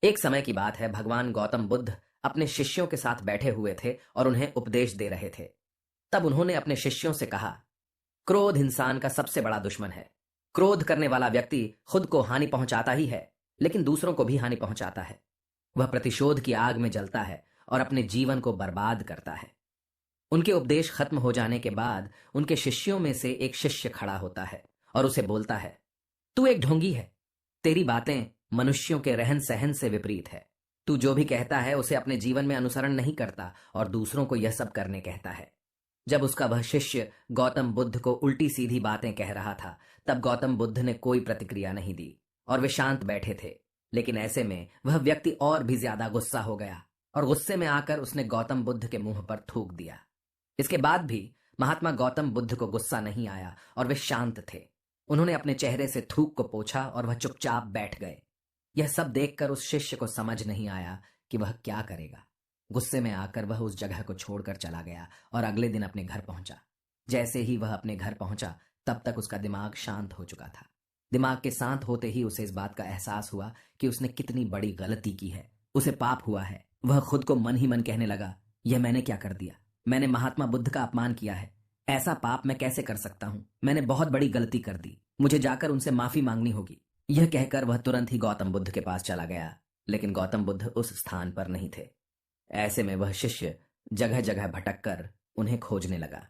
एक समय की बात है, भगवान गौतम बुद्ध अपने शिष्यों के साथ बैठे हुए थे और उन्हें उपदेश दे रहे थे। तब उन्होंने अपने शिष्यों से कहा, क्रोध इंसान का सबसे बड़ा दुश्मन है। क्रोध करने वाला व्यक्ति खुद को हानि पहुंचाता ही है, लेकिन दूसरों को भी हानि पहुंचाता है। वह प्रतिशोध की आग में जलता है और अपने जीवन को बर्बाद करता है। उनके उपदेश खत्म हो जाने के बाद उनके शिष्यों में से एक शिष्य खड़ा होता है और उसे बोलता है, तू एक ढोंगी है। तेरी बातें मनुष्यों के रहन सहन से विपरीत है। तू जो भी कहता है उसे अपने जीवन में अनुसरण नहीं करता और दूसरों को यह सब करने कहता है। जब उसका वह शिष्य गौतम बुद्ध को उल्टी सीधी बातें कह रहा था, तब गौतम बुद्ध ने कोई प्रतिक्रिया नहीं दी और वे शांत बैठे थे। लेकिन ऐसे में वह व्यक्ति और भी ज्यादा गुस्सा हो गया और गुस्से में आकर उसने गौतम बुद्ध के मुंह पर थूक दिया। इसके बाद भी महात्मा गौतम बुद्ध को गुस्सा नहीं आया और वे शांत थे। उन्होंने अपने चेहरे से थूक को पोंछा और वह चुपचाप बैठ गए। यह सब देखकर उस शिष्य को समझ नहीं आया कि वह क्या करेगा। गुस्से में आकर वह उस जगह को छोड़कर चला गया और अगले दिन अपने घर पहुंचा। जैसे ही वह अपने घर पहुंचा, तब तक उसका दिमाग शांत हो चुका था। दिमाग के शांत होते ही उसे इस बात का एहसास हुआ कि उसने कितनी बड़ी गलती की है। उसे पाप हुआ है। वह खुद को मन ही मन कहने लगा, यह मैंने क्या कर दिया? मैंने महात्मा बुद्ध का अपमान किया है। ऐसा पाप मैं कैसे कर सकता हूं? मैंने बहुत बड़ी गलती कर दी। मुझे जाकर उनसे माफी मांगनी होगी। यह कहकर वह तुरंत ही गौतम बुद्ध के पास चला गया, लेकिन गौतम बुद्ध उस स्थान पर नहीं थे। ऐसे में वह शिष्य जगह जगह भटक कर उन्हें खोजने लगा।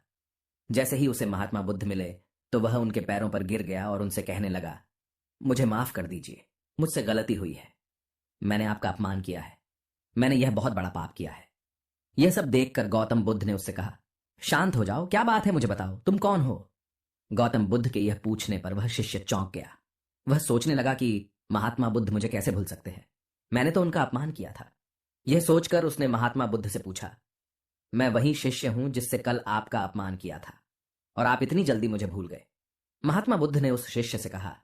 जैसे ही उसे महात्मा बुद्ध मिले तो वह उनके पैरों पर गिर गया और उनसे कहने लगा, मुझे माफ कर दीजिए, मुझसे गलती हुई है। मैंने आपका अपमान किया है। मैंने यह बहुत बड़ा पाप किया है। यह सब देखकर गौतम बुद्ध ने उससे कहा, शांत हो जाओ, क्या बात है, मुझे बताओ, तुम कौन हो? गौतम बुद्ध के यह पूछने पर वह शिष्य चौंक गया। वह सोचने लगा कि महात्मा बुद्ध मुझे कैसे भूल सकते हैं? मैंने तो उनका अपमान किया था। यह सोचकर उसने महात्मा बुद्ध से पूछा, मैं वही शिष्य हूं जिससे कल आपका अपमान किया था, और आप इतनी जल्दी मुझे भूल गए? महात्मा बुद्ध ने उस शिष्य से कहा,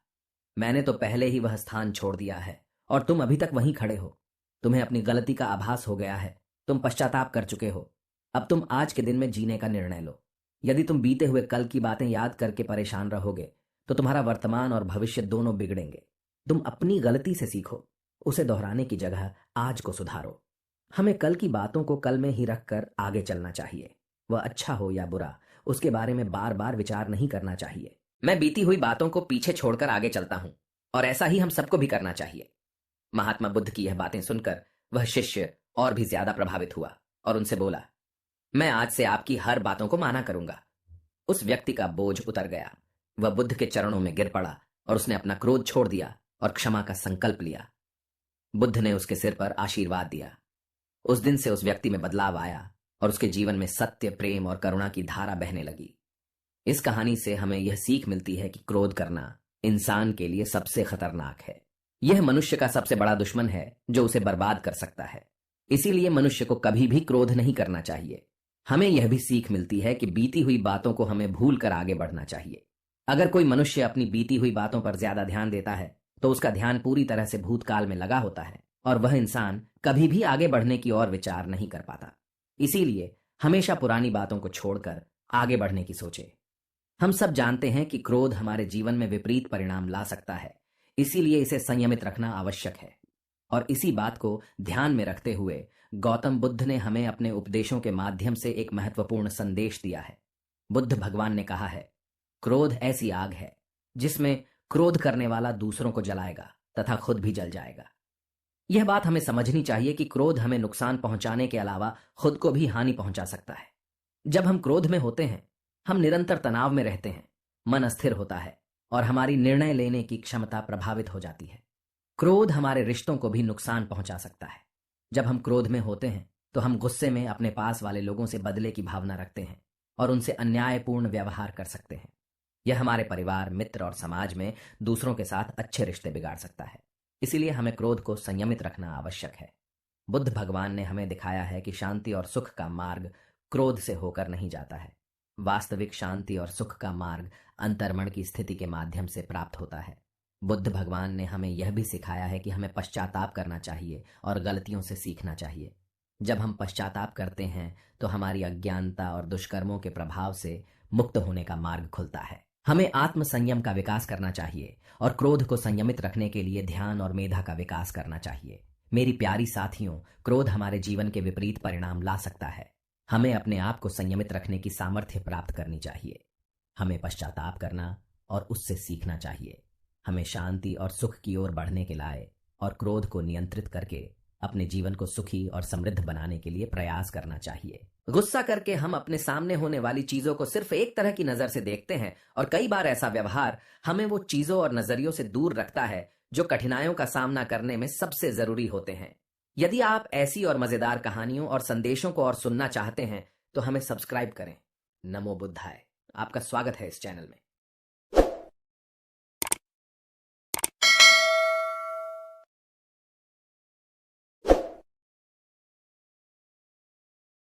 मैंने तो पहले ही वह स्थान छोड़ दिया है और तुम अभी तक वहीं खड़े हो। तुम्हें अपनी गलती का आभास हो गया है। तुम पश्चाताप कर चुके हो। अब तुम आज के दिन में जीने का निर्णय लो। यदि तुम बीते हुए कल की बातें याद करके परेशान रहोगे तो तुम्हारा वर्तमान और भविष्य दोनों बिगड़ेंगे। तुम अपनी गलती से सीखो, उसे दोहराने की जगह आज को सुधारो। हमें कल की बातों को कल में ही रखकर आगे चलना चाहिए। वह अच्छा हो या बुरा, उसके बारे में बार बार विचार नहीं करना चाहिए। मैं बीती हुई बातों को पीछे छोड़कर आगे चलता हूं और ऐसा ही हम सबको भी करना चाहिए। महात्मा बुद्ध की यह बातें सुनकर वह शिष्य और भी ज्यादा प्रभावित हुआ और उनसे बोला, मैं आज से आपकी हर बातों को माना करूंगा। उस व्यक्ति का बोझ उतर गया। वह बुद्ध के चरणों में गिर पड़ा और उसने अपना क्रोध छोड़ दिया और क्षमा का संकल्प लिया। बुद्ध ने उसके सिर पर आशीर्वाद दिया। उस दिन से उस व्यक्ति में बदलाव आया और उसके जीवन में सत्य, प्रेम और करुणा की धारा बहने लगी। इस कहानी से हमें यह सीख मिलती है कि क्रोध करना इंसान के लिए सबसे खतरनाक है। यह मनुष्य का सबसे बड़ा दुश्मन है जो उसे बर्बाद कर सकता है। इसीलिए मनुष्य को कभी भी क्रोध नहीं करना चाहिए। हमें यह भी सीख मिलती है कि बीती हुई बातों को हमें भूल कर आगे बढ़ना चाहिए। अगर कोई मनुष्य अपनी बीती हुई बातों पर ज्यादा ध्यान देता है तो उसका ध्यान पूरी तरह से भूतकाल में लगा होता है और वह इंसान कभी भी आगे बढ़ने की ओर विचार नहीं कर पाता। इसीलिए हमेशा पुरानी बातों को छोड़कर आगे बढ़ने की सोचे। हम सब जानते हैं कि क्रोध हमारे जीवन में विपरीत परिणाम ला सकता है, इसीलिए इसे संयमित रखना आवश्यक है। और इसी बात को ध्यान में रखते हुए गौतम बुद्ध ने हमें अपने उपदेशों के माध्यम से एक महत्वपूर्ण संदेश दिया है। बुद्ध भगवान ने कहा है, क्रोध ऐसी आग है जिसमें क्रोध करने वाला दूसरों को जलाएगा तथा खुद भी जल जाएगा। यह बात हमें समझनी चाहिए कि क्रोध हमें नुकसान पहुंचाने के अलावा खुद को भी हानि पहुंचा सकता है। जब हम क्रोध में होते हैं, हम निरंतर तनाव में रहते हैं, मन अस्थिर होता है और हमारी निर्णय लेने की क्षमता प्रभावित हो जाती है। क्रोध हमारे रिश्तों को भी नुकसान पहुंचा सकता है। जब हम क्रोध में होते हैं तो हम गुस्से में अपने पास वाले लोगों से बदले की भावना रखते हैं और उनसे अन्यायपूर्ण व्यवहार कर सकते हैं। यह हमारे परिवार, मित्र और समाज में दूसरों के साथ अच्छे रिश्ते बिगाड़ सकता है। इसीलिए हमें क्रोध को संयमित रखना आवश्यक है। बुद्ध भगवान ने हमें दिखाया है कि शांति और सुख का मार्ग क्रोध से होकर नहीं जाता है। वास्तविक शांति और सुख का मार्ग अंतर्मन की स्थिति के माध्यम से प्राप्त होता है। बुद्ध भगवान ने हमें यह भी सिखाया है कि हमें पश्चाताप करना चाहिए और गलतियों से सीखना चाहिए। जब हम पश्चाताप करते हैं तो हमारी अज्ञानता और दुष्कर्मों के प्रभाव से मुक्त होने का मार्ग खुलता है। हमें आत्म संयम का विकास करना चाहिए और क्रोध को संयमित रखने के लिए ध्यान और मेधा का विकास करना चाहिए। मेरी प्यारी साथियों, क्रोध हमारे जीवन के विपरीत परिणाम ला सकता है। हमें अपने आप को संयमित रखने की सामर्थ्य प्राप्त करनी चाहिए। हमें पश्चाताप करना और उससे सीखना चाहिए। हमें शांति और सुख की ओर बढ़ने के लाए और क्रोध को नियंत्रित करके अपने जीवन को सुखी और समृद्ध बनाने के लिए प्रयास करना चाहिए। गुस्सा करके हम अपने सामने होने वाली चीजों को सिर्फ एक तरह की नजर से देखते हैं और कई बार ऐसा व्यवहार हमें वो चीजों और नजरियों से दूर रखता है जो कठिनाइयों का सामना करने में सबसे जरूरी होते हैं। यदि आप ऐसी और मजेदार कहानियों और संदेशों को और सुनना चाहते हैं तो हमें सब्सक्राइब करें। नमो बुद्धाय। आपका स्वागत है इस चैनल में।